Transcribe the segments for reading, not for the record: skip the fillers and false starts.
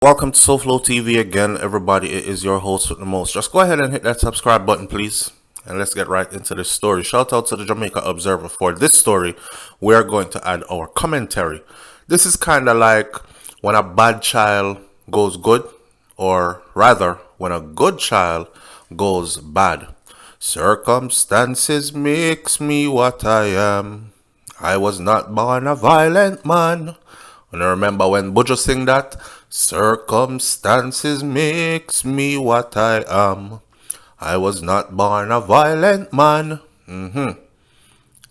Welcome to SouFLoTV again, everybody. It is your host with the most. Just go ahead and hit that subscribe button, please. And let's get right into this story. Shout out to the Jamaica Observer for this story. We're going to add our commentary. This is kind of like when a bad child goes good, or rather, when a good child goes bad. Circumstances makes me what I am. I was not born a violent man. And I remember when Buju sing that, circumstances makes me what I am. I was not born a violent man.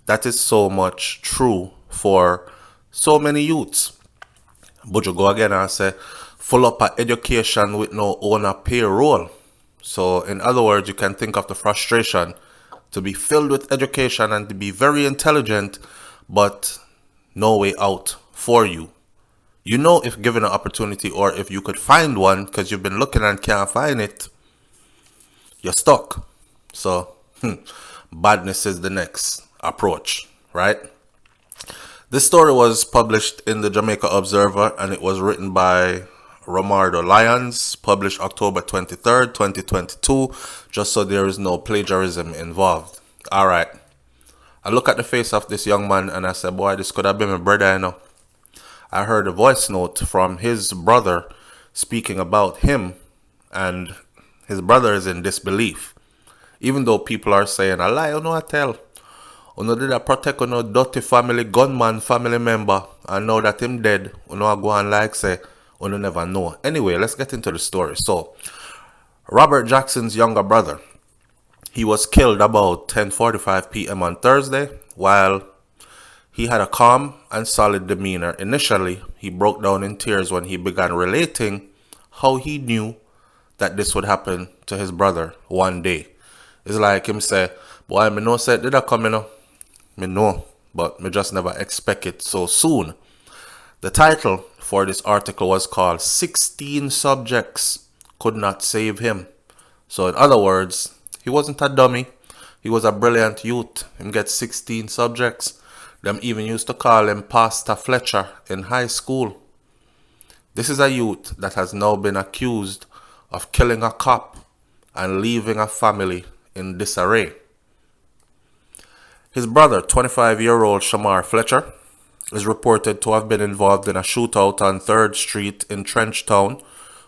That is so much true for so many youths. Buju go again and say, full up a education with no owner payroll. So in other words, you can think of the frustration to be filled with education and to be very intelligent, but no way out for you. You know, if given an opportunity or if you could find one because you've been looking and can't find it, you're stuck. So, badness is the next approach, right? This story was published in the Jamaica Observer and it was written by Romardo Lyons, published October 23rd, 2022, just so there is no plagiarism involved. All right. I look at the face of this young man and I said, boy, this could have been my brother, you know. I heard a voice note from his brother speaking about him, and his brother is in disbelief. Even though people are saying, a lie, you know, I tell. You know, did I protect no dirty family gunman, family member, and now that him dead, you know, I go and like say, you never know. Anyway, let's get into the story. So, Robert Jackson's younger brother, he was killed about 10:45 p.m. on Thursday, while he had a calm and solid demeanor. Initially, he broke down in tears when he began relating how he knew that this would happen to his brother one day. It's like him say, boy, me know said did I come, you know? Me know, but me just never expect it so soon. The title for this article was called 16 Subjects Could Not Save Him. So in other words, he wasn't a dummy. He was a brilliant youth. Him get 16 subjects. Them even used to call him Pastor Fletcher in high school. This is a youth that has now been accused of killing a cop and leaving a family in disarray. His brother, 25-year-old Shamar Fletcher, is reported to have been involved in a shootout on 3rd Street in Trenchtown,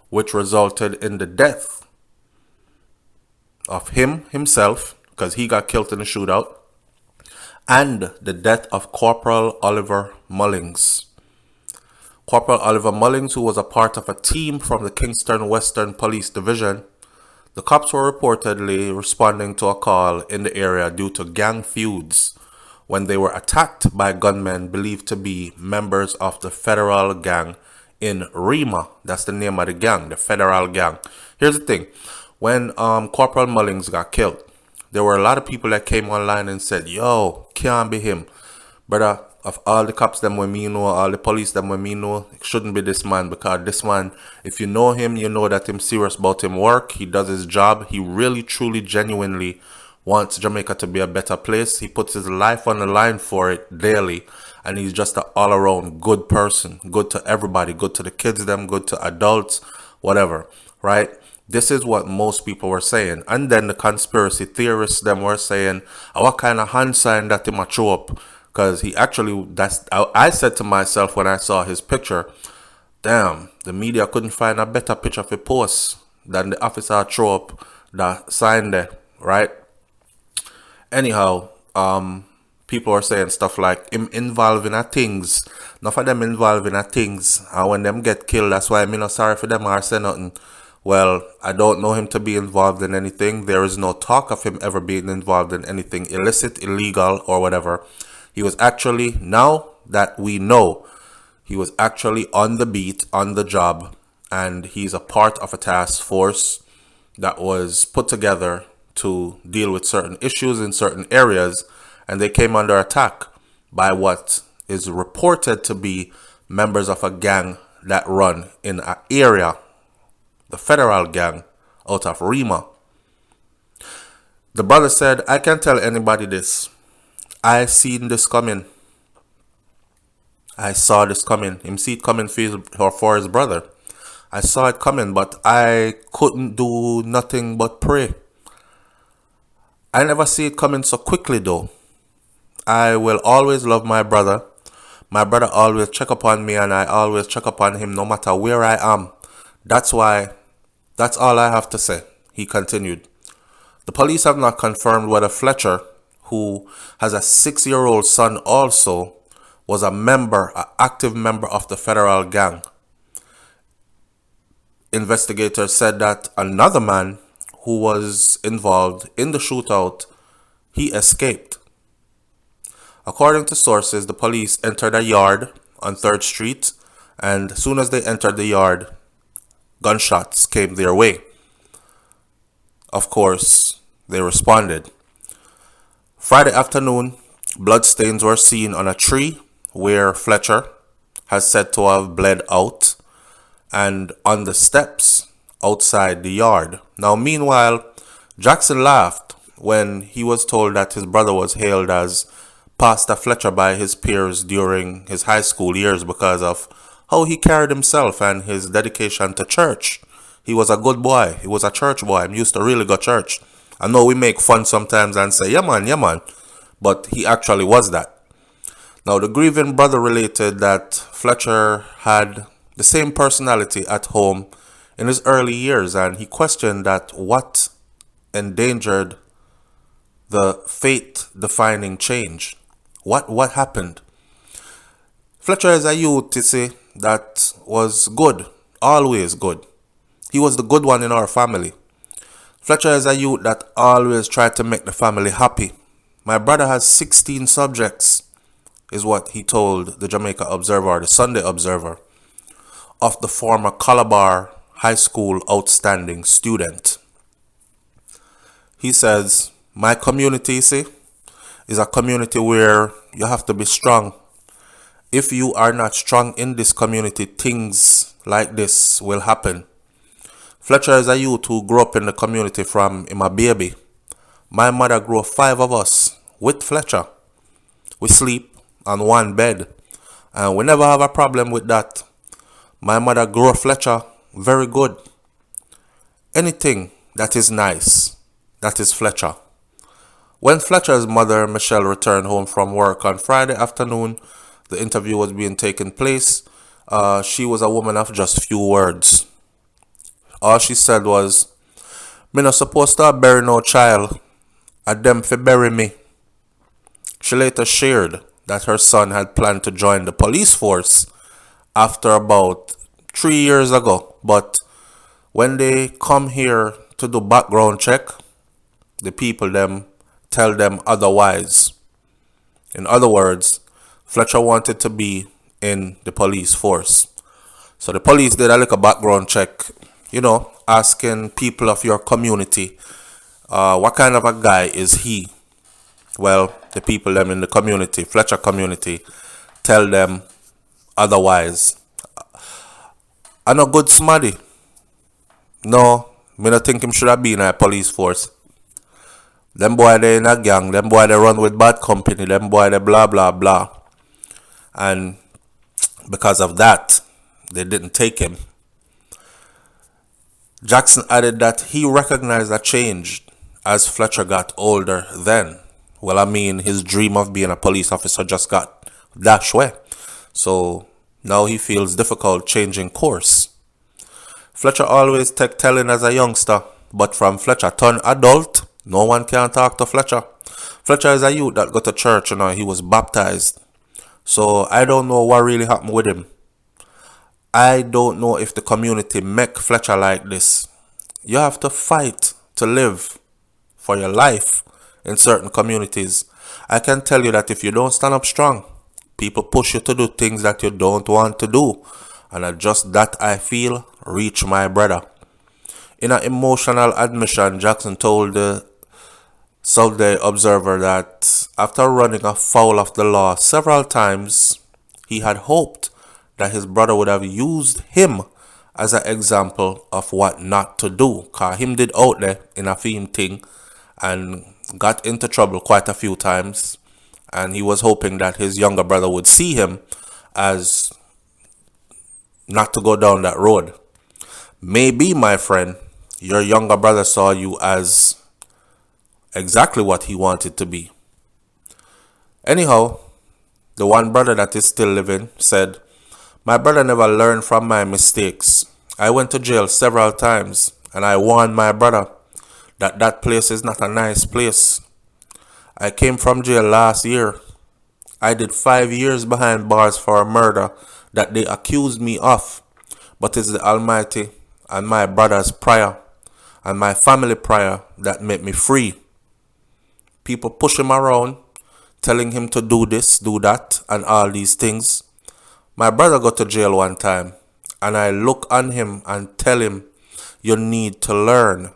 which resulted in the death of himself, because he got killed in the shootout, and the death of Corporal Oliver Mullings. Corporal Oliver Mullings, who was a part of a team from the Kingston Western Police Division, the cops were reportedly responding to a call in the area due to gang feuds when they were attacked by gunmen believed to be members of the Federal Gang in Rima. That's the name of the gang, the Federal Gang. Here's the thing. When Corporal Mullings got killed, there were a lot of people that came online and said, yo, can't be him. Brother, of all the cops them when me know, all the police them when me know, it shouldn't be this man, because this man, if you know him, you know that him serious about him work. He does his job. He really, truly, genuinely wants Jamaica to be a better place. He puts his life on the line for it daily. And he's just an all-around good person. Good to everybody. Good to the kids them, good to adults, whatever, right? This is what most people were saying. And then the conspiracy theorists them were saying, what kind of hand sign that he might show up? Because he actually, I said to myself when I saw his picture, damn, the media couldn't find a better picture for post than the officer throw up that sign there, right? Anyhow, people are saying stuff like him involved in a things. Enough of them involved in a things. And when them get killed, that's why I'm not sorry for them or say nothing. Well, I don't know him to be involved in anything. There is no talk of him ever being involved in anything illicit, illegal, or whatever. He was actually, now that we know, he was actually on the beat, on the job, and he's a part of a task force that was put together to deal with certain issues in certain areas, and they came under attack by what is reported to be members of a gang that run in an area, the Federal Gang out of Rima. The brother said, I can tell anybody this. I seen this coming. I saw this coming. Him see it coming for his brother. I saw it coming, but I couldn't do nothing but pray. I never see it coming so quickly though. I will always love my brother. My brother always check upon me and I always check upon him no matter where I am. That's all I have to say, he continued. The police have not confirmed whether Fletcher, who has a 6-year-old son also, was an active member of the federal gang. Investigators said that another man who was involved in the shootout, he escaped. According to sources, the police entered a yard on 3rd Street, and as soon as they entered the yard, gunshots came their way. Of course, they responded. Friday afternoon, bloodstains were seen on a tree where Fletcher has said to have bled out, and on the steps outside the yard. Now, meanwhile, Jackson laughed when he was told that his brother was hailed as Pastor Fletcher by his peers during his high school years because of how he carried himself and his dedication to church. He was a good boy. He was a church boy. He used to really go to church. I know we make fun sometimes and say, yeah man, but he actually was that. Now, the grieving brother related that Fletcher had the same personality at home in his early years, and he questioned that what endangered the fate-defining change. What happened? Fletcher is a youth, you see, that was good, always good. He was the good one in our family. Fletcher is a youth that always tried to make the family happy. My brother has 16 subjects, is what he told the Jamaica Observer, the Sunday Observer, of the former Calabar High School outstanding student. He says, my community, see, is a community where you have to be strong. If you are not strong in this community, things like this will happen. Fletcher is a youth who grew up in the community from him a baby. My mother grew up 5 of us with Fletcher. We sleep on one bed and we never have a problem with that. My mother grew up Fletcher very good. Anything that is nice, that is Fletcher. When Fletcher's mother, Michelle, returned home from work on Friday afternoon, the interview was being taken place. She was a woman of just few words. All she said was, me not supposed to bury no child, and them fi bury me. She later shared that her son had planned to join the police force after about 3 years ago, but when they come here to do background check, the people them tell them otherwise. In other words, Fletcher wanted to be in the police force. So the police did a little background check, asking people of your community, what kind of a guy is he? Well, the people them in the community, Fletcher community, tell them otherwise. I no good smarty. No, me not think him should have been in a police force. Them boy they in a gang, them boy they run with bad company, them boy they blah blah blah. And because of that, they didn't take him. Jackson added that he recognized a change as Fletcher got older then. Well, I mean, his dream of being a police officer just got dashed away. So now he feels difficult changing course. Fletcher always take telling as a youngster, but from Fletcher turned adult, no one can talk to Fletcher. Fletcher is a youth that got to church, he was baptized. So I don't know what really happened with him. I don't know if the community make Fletcher like this. You have to fight to live for your life in certain communities. I can tell you that if you don't stand up strong, people push you to do things that you don't want to do. And just that I feel reach my brother. In an emotional admission, Jackson told the Sunday Observer that after running afoul of the law several times, he had hoped that his brother would have used him as an example of what not to do. Cause him did out there in a theme thing and got into trouble quite a few times. And he was hoping that his younger brother would see him as not to go down that road. Maybe, my friend, your younger brother saw you as exactly what he wanted to be. Anyhow, the one brother that is still living said, "My brother never learned from my mistakes. I went to jail several times and I warned my brother that that place is not a nice place. I came from jail last year. I did 5 years behind bars for a murder that they accused me of. But it's the Almighty and my brother's prayer and my family prayer that made me free." People push him around, telling him to do this, do that, and all these things. My brother got to jail one time, and I look on him and tell him, you need to learn.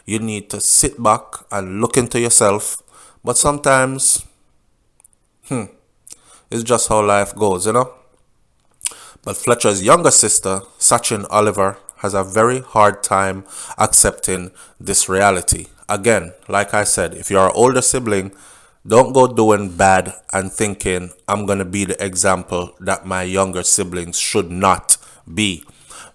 You need to sit back and look into yourself. But sometimes, it's just how life goes, you know? But Fletcher's younger sister, Sachin Oliver, has a very hard time accepting this reality. Again, like I said, if you're an older sibling, don't go doing bad and thinking, I'm going to be the example that my younger siblings should not be.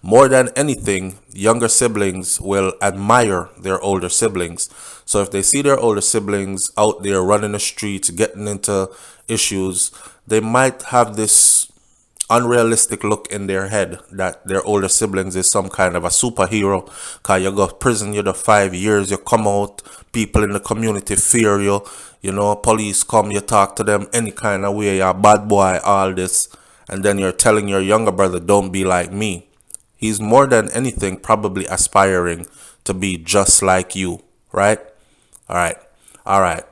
More than anything, younger siblings will admire their older siblings. So if they see their older siblings out there running the streets, getting into issues, they might have this unrealistic look in their head that their older siblings is some kind of a superhero. Cause you go to prison, you do 5 years, you come out, people in the community fear you, you know, police come, you talk to them any kind of way, you're a bad boy, all this, and then you're telling your younger brother, don't be like me. He's more than anything probably aspiring to be just like you, right? Alright.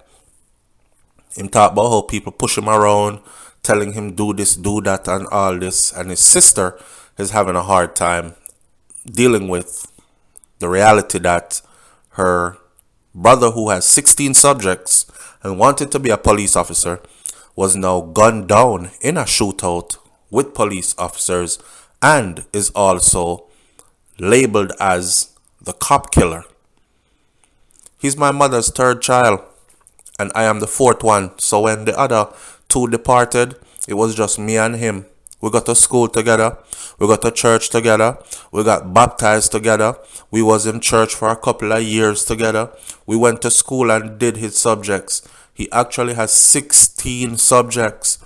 Him talk about how people push him around, telling him do this, do that, and all this. And his sister is having a hard time dealing with the reality that her brother, who has 16 subjects and wanted to be a police officer, was now gunned down in a shootout with police officers and is also labeled as the cop killer. He's my mother's third child, and I am the fourth one. So when the other two departed, it was just me and him. We got to school together. We got to church together. We got baptized together. We was in church for a couple of years together. We went to school and did his subjects. He actually has 16 subjects.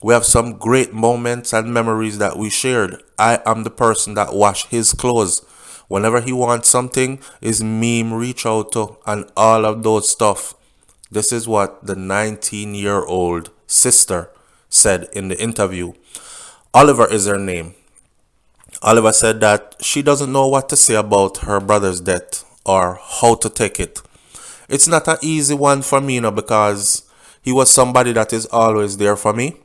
We have some great moments and memories that we shared. I am the person that washed his clothes. Whenever he wants something, is me reach out to, and all of those stuff. This is what the 19-year-old sister said in the interview. Oliver is her name. Oliver said that she doesn't know what to say about her brother's death or how to take it. It's not an easy one for me, because he was somebody that is always there for me,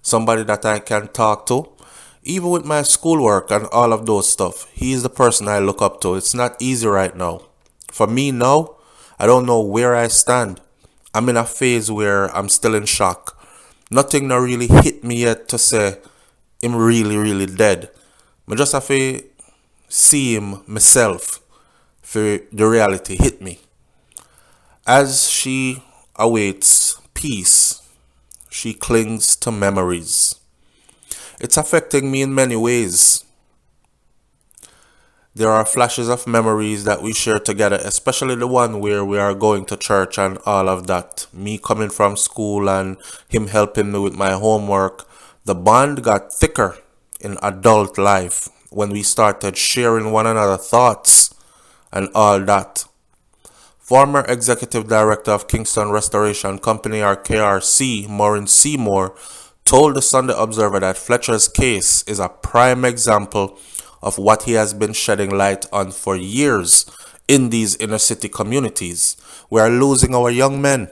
somebody that I can talk to, even with my schoolwork and all of those stuff. He is the person I look up to. It's not easy right now. For me now, I don't know where I stand. I'm in a phase where I'm still in shock. Nothing not really hit me yet to say I'm really, really dead. I just have to see him myself for the reality hit me. As she awaits peace, she clings to memories. It's affecting me in many ways. There are flashes of memories that we share together, especially the one where we are going to church and all of that. Me coming from school and him helping me with my homework. The bond got thicker in adult life when we started sharing one another thoughts and all that. Former Executive Director of Kingston Restoration Company, or KRC, Maureen Seymour, told the Sunday Observer that Fletcher's case is a prime example of what he has been shedding light on for years in these inner city communities. We are losing our young men.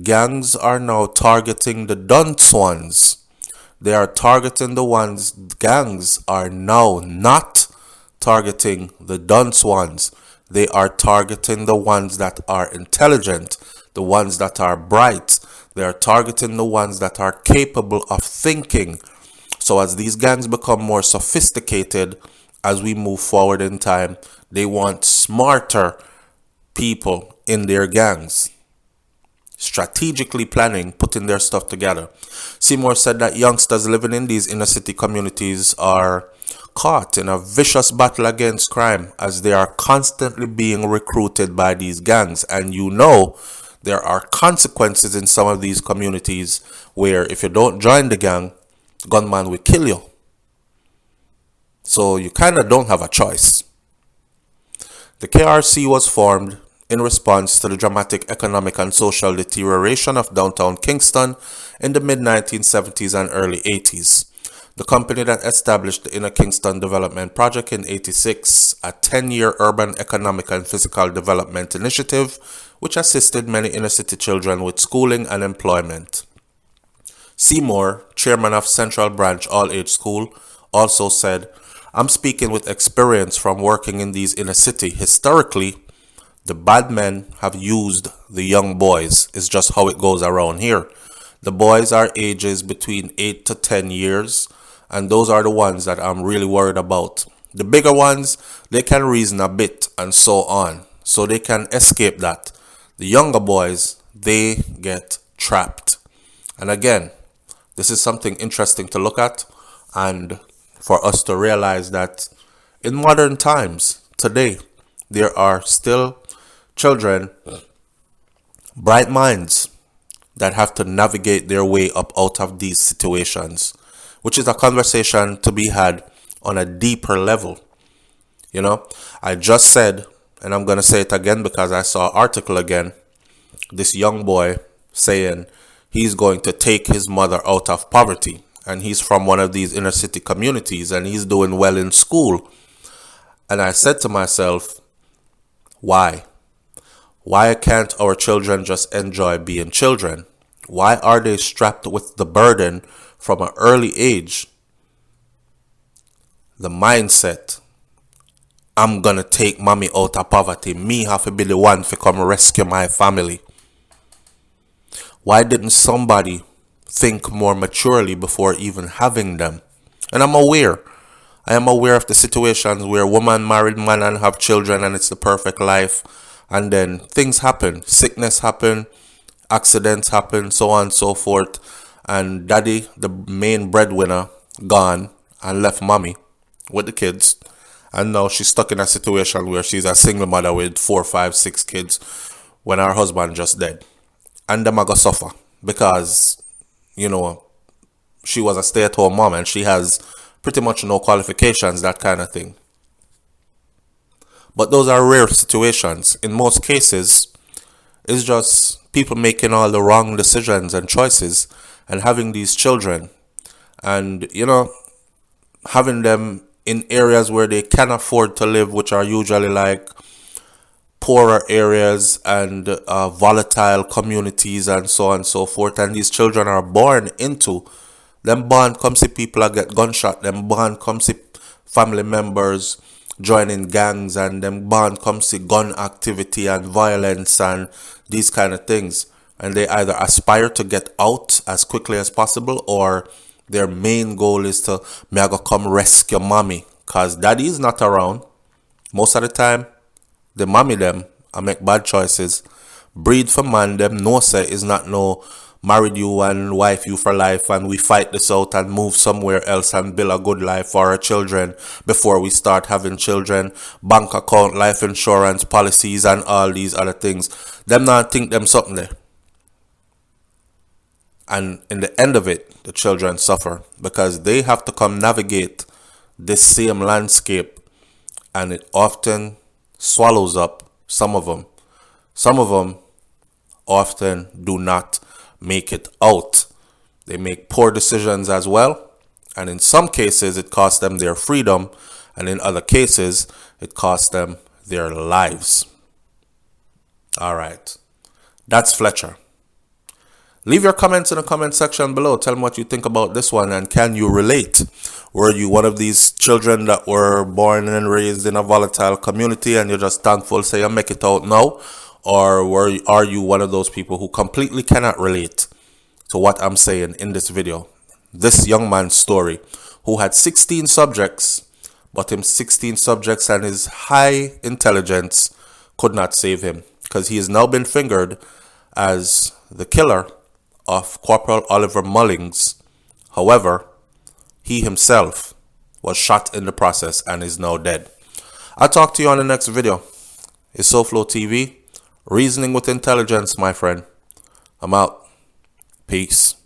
Gangs are now targeting the dunce ones. They are targeting the ones. Gangs are now not targeting the dunce ones. They are targeting the ones that are intelligent, the ones that are bright. They are targeting the ones that are capable of thinking. So as these gangs become more sophisticated, as we move forward in time, they want smarter people in their gangs. strategically planning, putting their stuff together. Seymour said that youngsters living in these inner city communities are caught in a vicious battle against crime as they are constantly being recruited by these gangs. And there are consequences in some of these communities where if you don't join the gang, gunman will kill you. So you kind of don't have a choice. The KRC was formed in response to the dramatic economic and social deterioration of downtown Kingston in the mid-1970s and early 80s. The company that established the Inner Kingston Development Project in '86, a 10-year urban economic and physical development initiative which assisted many inner city children with schooling and employment. Seymour, chairman of Central Branch All-Age School, also said, "I'm speaking with experience from working in these inner city. Historically, the bad men have used the young boys. It's just how it goes around here. The boys are ages between 8 to 10 years, and those are the ones that I'm really worried about. The bigger ones, they can reason a bit and so on, so they can escape that. The younger boys, they get trapped." And again, this is something interesting to look at and for us to realize that in modern times, today, there are still children, bright minds, that have to navigate their way up out of these situations, which is a conversation to be had on a deeper level. I just said, and I'm going to say it again because I saw an article again, this young boy saying he's going to take his mother out of poverty. And he's from one of these inner city communities and he's doing well in school. And I said to myself, why? Why can't our children just enjoy being children? Why are they strapped with the burden from an early age? The mindset, I'm gonna take mommy out of poverty. Me have to be the one to come rescue my family. Why didn't somebody think more maturely before even having them? And I am aware of the situations where woman married man and have children and it's the perfect life. And then things happen, sickness happen, accidents happen, so on and so forth. And daddy, the main breadwinner, gone and left mommy with the kids. And now she's stuck in a situation where she's a single mother with 4, 5, 6 kids when her husband just dead. And them are gonna suffer because, she was a stay-at-home mom and she has pretty much no qualifications, that kind of thing. But those are rare situations. In most cases, it's just people making all the wrong decisions and choices and having these children and, having them in areas where they can afford to live, which are usually like poorer areas and volatile communities and so on and so forth. And these children are born into them, born come see people get gunshot, them born come see family members joining gangs, and them born come see gun activity and violence and these kind of things. And they either aspire to get out as quickly as possible, or their main goal is to, me I go come rescue mommy, cause daddy is not around. Most of the time, the mommy them I make bad choices. Breed for man them no say is not no married you and wife you for life and we fight this out and move somewhere else and build a good life for our children before we start having children. Bank account, life insurance policies and all these other things. Them not think them something there. And in the end of it, the children suffer because they have to come navigate this same landscape, and it often swallows up some of them. Some of them often do not make it out. They make poor decisions as well, and in some cases it costs them their freedom, and in other cases it costs them their lives. All right, that's Fletcher. Leave your comments in the comment section below. Tell me what you think about this one, and can you relate? Were you one of these children that were born and raised in a volatile community and you're just thankful, say, I make it out now? Or are you one of those people who completely cannot relate to what I'm saying in this video? This young man's story, who had 16 subjects, but him 16 subjects and his high intelligence could not save him, because he has now been fingered as the killer of Corporal Oliver Mullings. However, he himself was shot in the process and is now dead. I'll talk to you on the next video. It's SouFLoTV, reasoning with intelligence, my friend. I'm out. Peace.